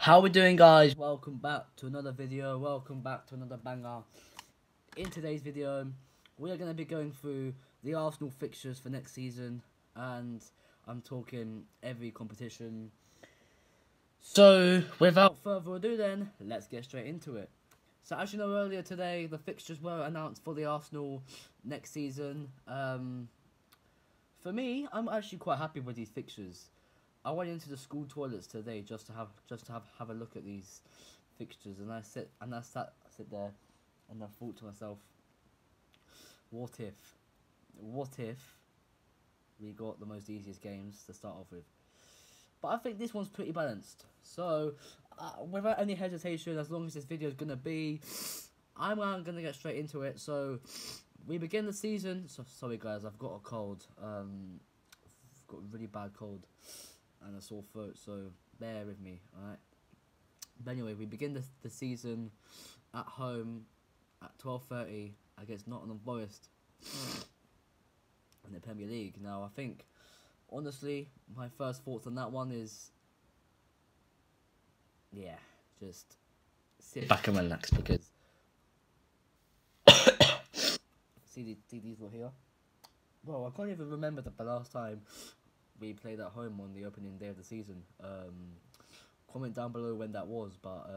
How we doing, guys? Welcome back to another video. Welcome back to another banger. In today's video, we are going to be going through the Arsenal fixtures for next season, and I'm talking every competition. So, without further ado then, let's get straight into it. So, as you know, earlier today, the fixtures were announced for the Arsenal next season. For me, I'm actually quite happy with these fixtures. I went into the school toilets today just to have a look at these fixtures, and I sat there, and I thought to myself, what if we got the most easiest games to start off with? But I think this one's pretty balanced. So, without any hesitation, as long as this video is gonna be, I'm gonna get straight into it. So, we begin the season. So, sorry guys, I've got a cold. I've got a really bad cold and a sore throat, so bear with me, alright? But anyway, we begin the season at home at 12:30 against Nottingham Forest in the Premier League. Now, I think, honestly, my first thoughts on that one is, yeah, just sit back and relax, because see these lot here? Well, I can't even remember the last time we played at home on the opening day of the season. Comment down below when that was, but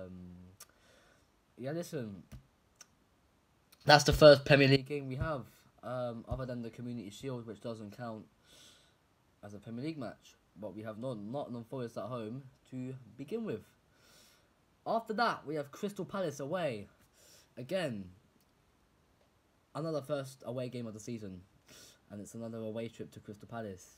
yeah, listen, that's the first Premier League game we have, other than the Community Shield, which doesn't count as a Premier League match. But we have Nottingham Forest at home to begin with. After that, we have Crystal Palace away. Again, another first away game of the season, and it's another away trip to Crystal Palace.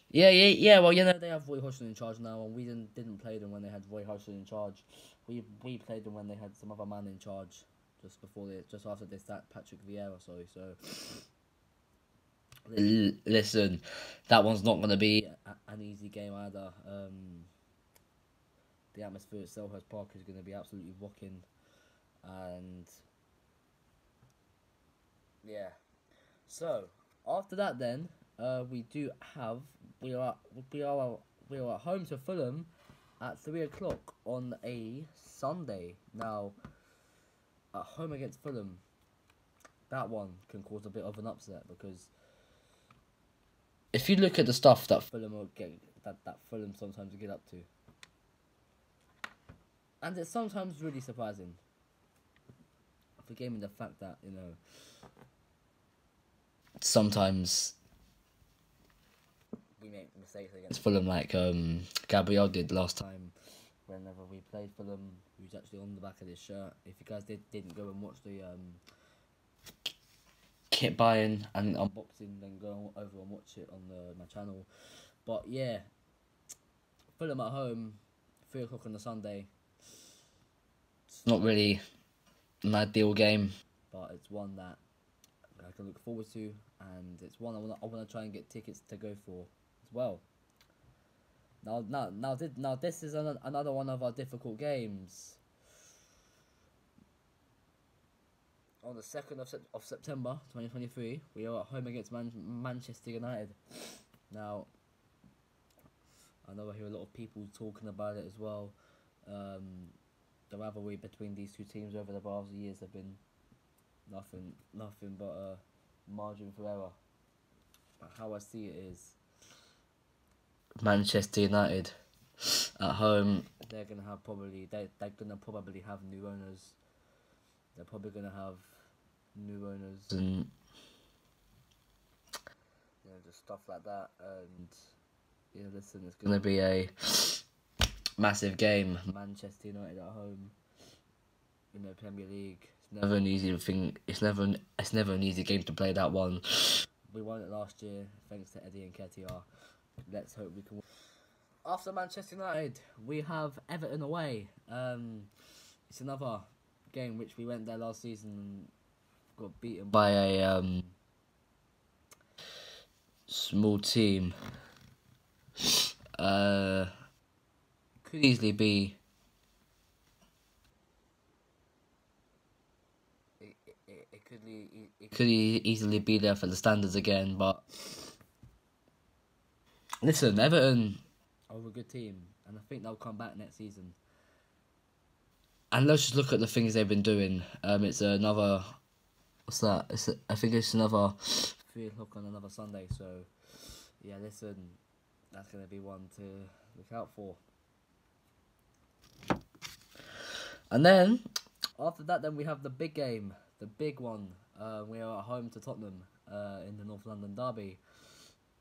Yeah. Well, you know, they have Roy Hodgson in charge now, and we didn't play them when they had Roy Hodgson in charge. We played them when they had some other man in charge just after they sacked Patrick Vieira. So listen, that one's not going to be an easy game either. The atmosphere at Selhurst Park is going to be absolutely rocking, and yeah. So after that, then we are at home to Fulham at 3 o'clock on a Sunday. Now, at home against Fulham, that one can cause a bit of an upset, because if you look at the stuff that Fulham sometimes get up to, and it's sometimes really surprising, forgetting the fact that, you know, sometimes we make mistakes against Fulham, like Gabriel did last time whenever we played Fulham, who's actually on the back of this shirt. If you guys didn't go and watch the kit buying and unboxing, then go over and watch it on my channel. But yeah, Fulham at home, 3 o'clock on the Sunday. It's not really an ideal game, but it's one that I can look forward to, and it's one I wanna try and get tickets to go for as well. Now this is another one of our difficult games. On the 2nd of September 2023, we are at home against Manchester United. Now, I know I hear a lot of people talking about it as well. The rivalry between these two teams over the past years have been nothing but a margin for error. But how I see it is, Manchester United at home, they're gonna probably have new owners. They're probably gonna have new owners, and you know, just stuff like that. And yeah, listen, it's gonna be a massive game. Manchester United at home in the Premier League. It's never an easy thing. It's never an easy game to play, that one. We won it last year thanks to Eddie and Nketiah. Let's hope we can. After Manchester United, we have Everton away. It's another game which we went there last season and got beaten by a small team. Could easily be. It could easily be there for the standards again, but listen, Everton are a good team, and I think they'll come back next season. And let's just look at the things they've been doing. It's another, what's that? I think it's another 3 o'clock on another Sunday. So yeah, listen, that's gonna be one to look out for. And then after that, then we have the big game, the big one. We are at home to Tottenham in the North London derby.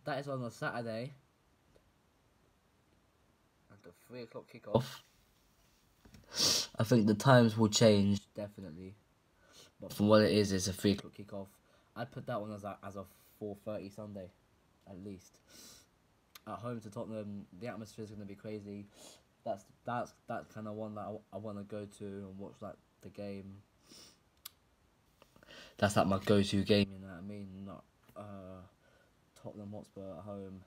That is on a Saturday. At the 3 o'clock kickoff. I think the times will change, definitely. But from what it is, it's a 3 o'clock kickoff. I'd put that one as a 4:30 Sunday, at least. At home to Tottenham, the atmosphere is going to be crazy. That's kind of one that I want to go to and watch like the game. That's like my go-to game, you know what I mean? Not Tottenham Hotspur at home.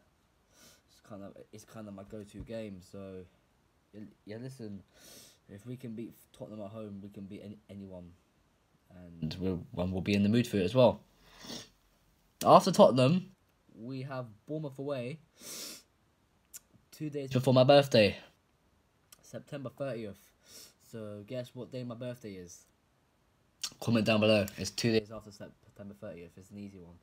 It's kind of my go-to game. So yeah, listen, if we can beat Tottenham at home, we can beat anyone, and we'll be in the mood for it as well. After Tottenham, we have Bournemouth away. 2 days before my birthday, September 30th. So guess what day my birthday is? Comment down below. It's 2 days after September 30th. It's an easy one.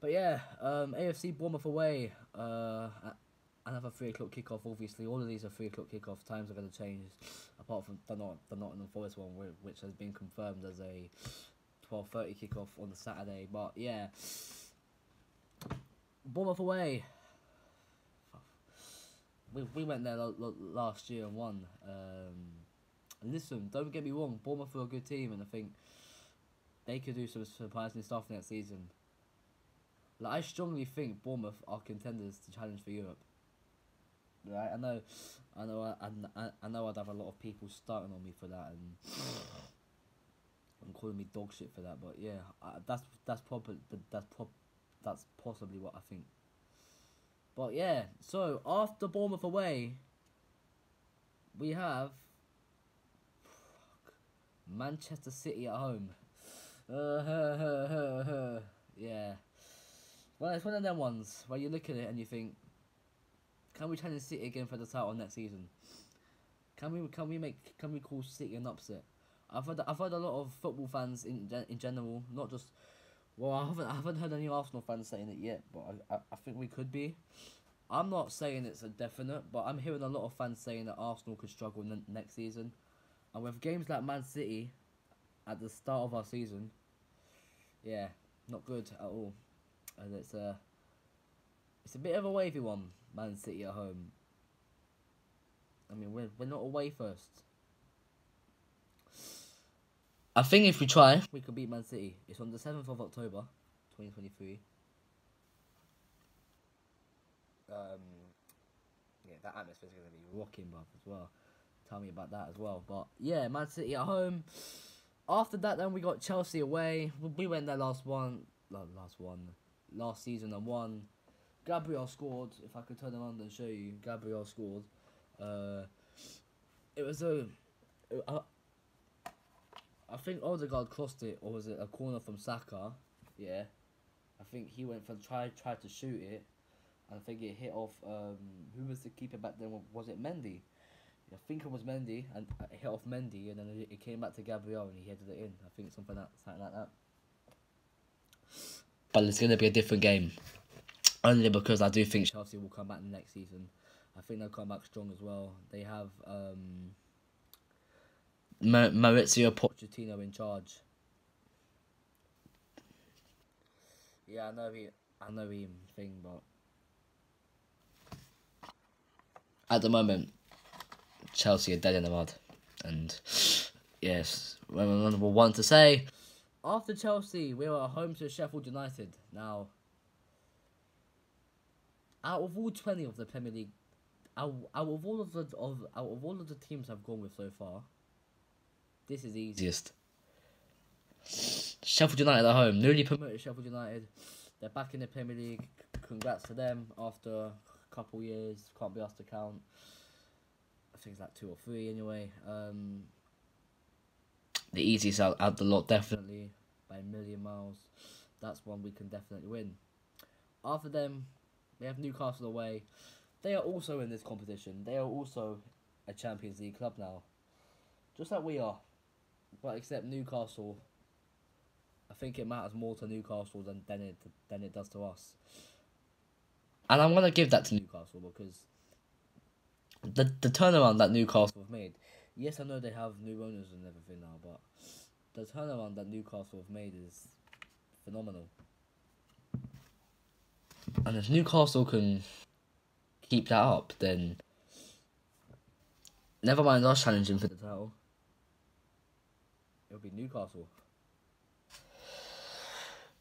But yeah, AFC Bournemouth away. Another 3 o'clock kickoff. Obviously, all of these are 3 o'clock kickoff. Times are going to change, apart from the Nottingham Forest one, which has been confirmed as a 12:30 kickoff on the Saturday. But yeah, Bournemouth away. We went there last year and won. Listen, don't get me wrong, Bournemouth are a good team, and I think they could do some surprising stuff next season. Like, I strongly think Bournemouth are contenders to challenge for Europe. Right? I know I'd have a lot of people starting on me for that and calling me dog shit for that, but yeah, that's possibly what I think. But yeah, so after Bournemouth away, we have Manchester City at home. Yeah. Well, it's one of them ones where you look at it and you think, can we challenge City again for the title next season? Can we call City an upset? I've heard a lot of football fans in general, not just. Well, I haven't heard any Arsenal fans saying it yet, but I think we could be. I'm not saying it's a definite, but I'm hearing a lot of fans saying that Arsenal could struggle next season. And with games like Man City at the start of our season, yeah, not good at all. And it's a bit of a wavy one, Man City at home. I mean, we're not away first. I think if we try, we could beat Man City. It's on the 7th of October, 2023. Yeah, that atmosphere is going to be rocking, bruv, as well. Tell me about that as well. But yeah, Man City at home. After that, then we got Chelsea away. We went there last season and won. Gabriel scored. If I could turn around and show you, Gabriel scored. It was I think Odegaard crossed it, or was it a corner from Saka? Yeah, I think he went for tried to shoot it, and I think it hit off. Who was the keeper back then? Was it Mendy? I think it was Mendy, and it hit off Mendy, and then it came back to Gabriel, and he headed it in. I think something like that. But it's going to be a different game, only because I do think Chelsea will come back next season. I think they'll come back strong as well. They have Maurizio Pochettino in charge. Yeah, I know he thing, but at the moment, Chelsea are dead in the mud. And yes, number one to say, after Chelsea, we are home to Sheffield United. Now, out of all 20 of the Premier League, out of all of the teams I've gone with so far, this is the easiest. Sheffield United at home, newly promoted Sheffield United. They're back in the Premier League. Congrats to them after a couple years. Can't be asked to count. I think it's like 2 or 3 anyway. The easiest out the lot, definitely, by a million miles. That's one we can definitely win. After them, we have Newcastle away. they are also in this competition. They are also a Champions League club now, just like we are. But except Newcastle, I think it matters more to Newcastle than it does to us. And I'm gonna give that to Newcastle because the turnaround that Newcastle have made. Yes, I know they have new owners and everything now, but the turnaround that Newcastle have made is phenomenal. And if Newcastle can keep that up, then never mind us challenging for the title. It'll be Newcastle.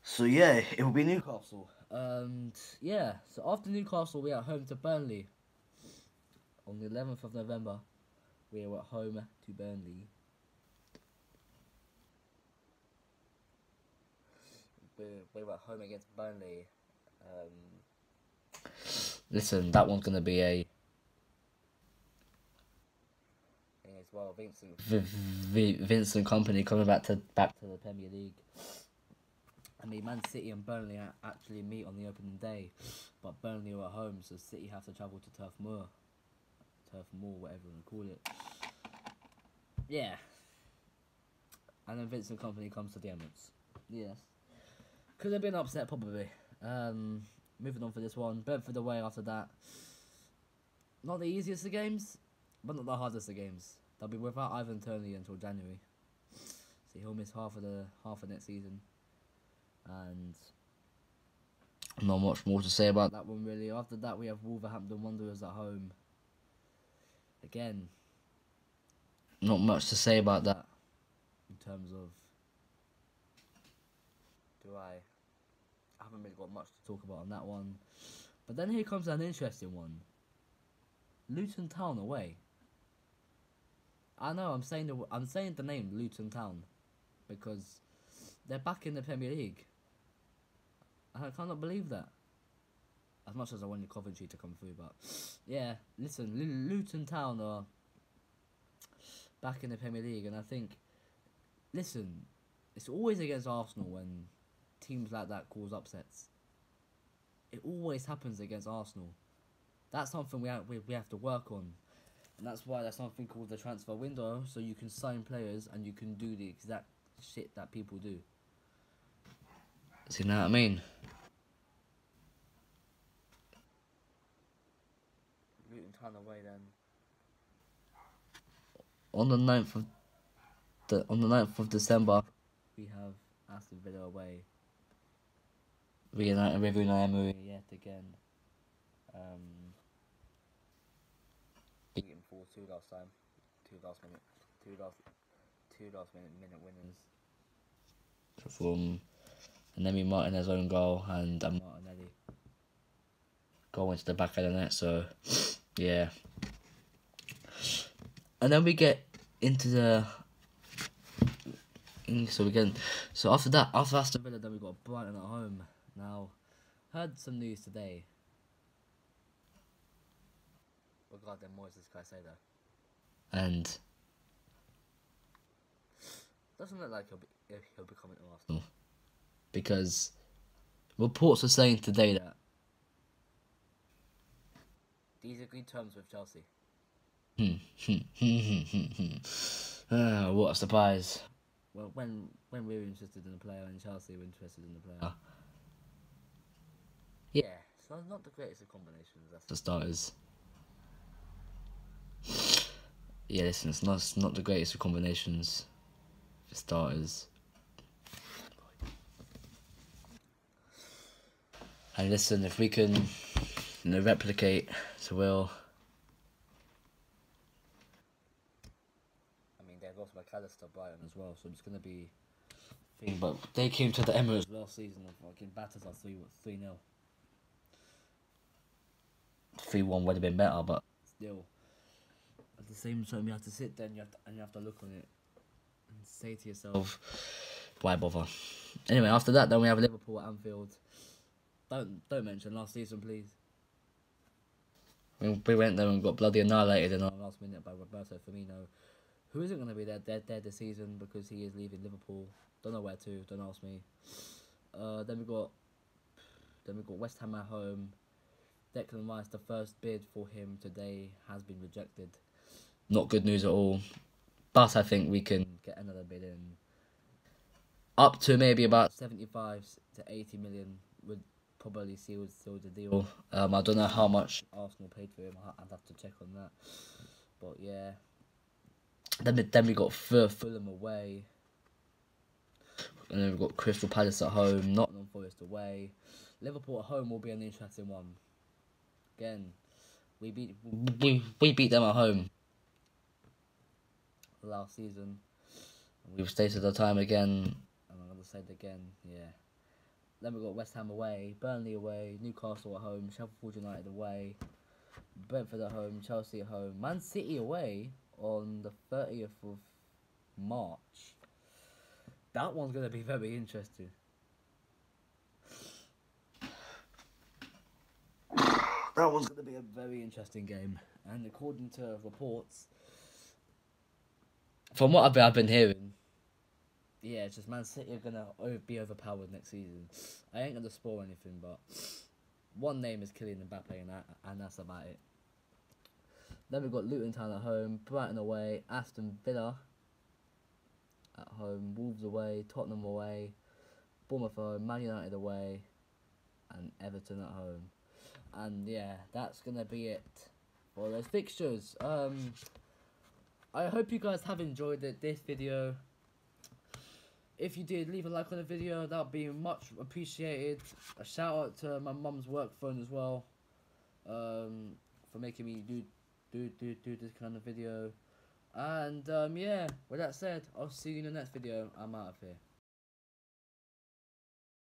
So yeah, it will be Newcastle. And yeah, so after Newcastle, we are home to Burnley. On the 11th of November, we are at home to Burnley. We were at home against Burnley. Listen, that one's gonna be a thing as well. Vincent Company coming back to the Premier League. I mean, Man City and Burnley actually meet on the opening day, but Burnley are at home, so City have to travel to Turf Moor, whatever you want to call it. Yeah. And then Vincent Company comes to the Emirates. Yes. Could have been upset, probably. Moving on for this one. Brentford away after that. Not the easiest of games, but not the hardest of games. They'll be without Ivan Toney until January. So he'll miss half of next season. And not much more to say about that one, really. After that, we have Wolverhampton Wanderers at home. Again, not much to say about that in terms of I haven't really got much to talk about on that one. But then here comes an interesting one. Luton Town away. I know I'm saying the name Luton Town because they're back in the Premier League. I cannot believe that. As much as I wanted Coventry to come through, but yeah, listen, Luton Town are back in the Premier League, and I think, listen, it's always against Arsenal when teams like that cause upsets. It always happens against Arsenal. That's something we have to work on, and that's why there's something called the transfer window, so you can sign players and you can do the exact shit that people do. See, you know what I mean? Luton Town away then. On the 9th of December, we have Aston Villa away. Reuniting with Unai Emery yet again. Beaten 4-2 last time. Two last minute winners. From Anemi Martinez's own goal and Martinelli goal into the back of the net. So yeah. And then we get into the. So after that, after Aston Villa, then we got Brighton at home. Now, heard some news today. Regarding Moises Caicedo. And doesn't look like he'll be coming to Arsenal. Because reports are saying today that these agreed terms with Chelsea. What a surprise. Well, when we were interested in the player and Chelsea were interested in the player. Yeah, so not the greatest of combinations. That's the starters. Yeah, listen, it's not the greatest of combinations for starters. And listen, if we can, replicate to Will. I mean, they lost McAllister, Brighton as well, so it's going to be thing. But they came to the Emirates last season and fucking battered us 3-0. 3-1 would have been better, but still. At the same time, you have to sit there and you have to look on it and say to yourself, why bother? Anyway, after that, then we have Liverpool at Anfield. Don't mention last season, please. We went there and got bloody annihilated in our last minute by Roberto Firmino, who isn't going to be there this season because he is leaving Liverpool. Don't know where to. Don't ask me. Then we got West Ham at home. Declan Rice, the first bid for him today has been rejected. Not good news at all. But I think we can get another bid in. Up to maybe about 75 to 80 million would probably seal the deal. I don't know how much Arsenal paid for him. I'd have to check on that. But yeah. Then we got Fulham away. And then we've got Crystal Palace at home, Nottingham Forest away. Liverpool at home will be an interesting one. Again, we beat them at home last season. We've stated the time again, and I'm gonna say it again. Yeah. Then we've got West Ham away, Burnley away, Newcastle at home, Sheffield United away, Brentford at home, Chelsea at home, Man City away on the 30th of March. That one's going to be very interesting. That one's going to be a very interesting game. And according to reports, from what I've been hearing, yeah, it's just Man City are going to be overpowered next season. I ain't going to spoil anything, but one name is Kylian Mbappe, and that's about it. Then we've got Luton Town at home, Brighton away, Aston Villa at home, Wolves away, Tottenham away, Bournemouth at home, Man United away, and Everton at home. And yeah, that's gonna be it for those fixtures. I hope you guys have enjoyed this video. If you did, leave a like on the video. That would be much appreciated. A shout out to my mum's work phone as well, for making me do this kind of video. And yeah, with that said, I'll see you in the next video. I'm out of here.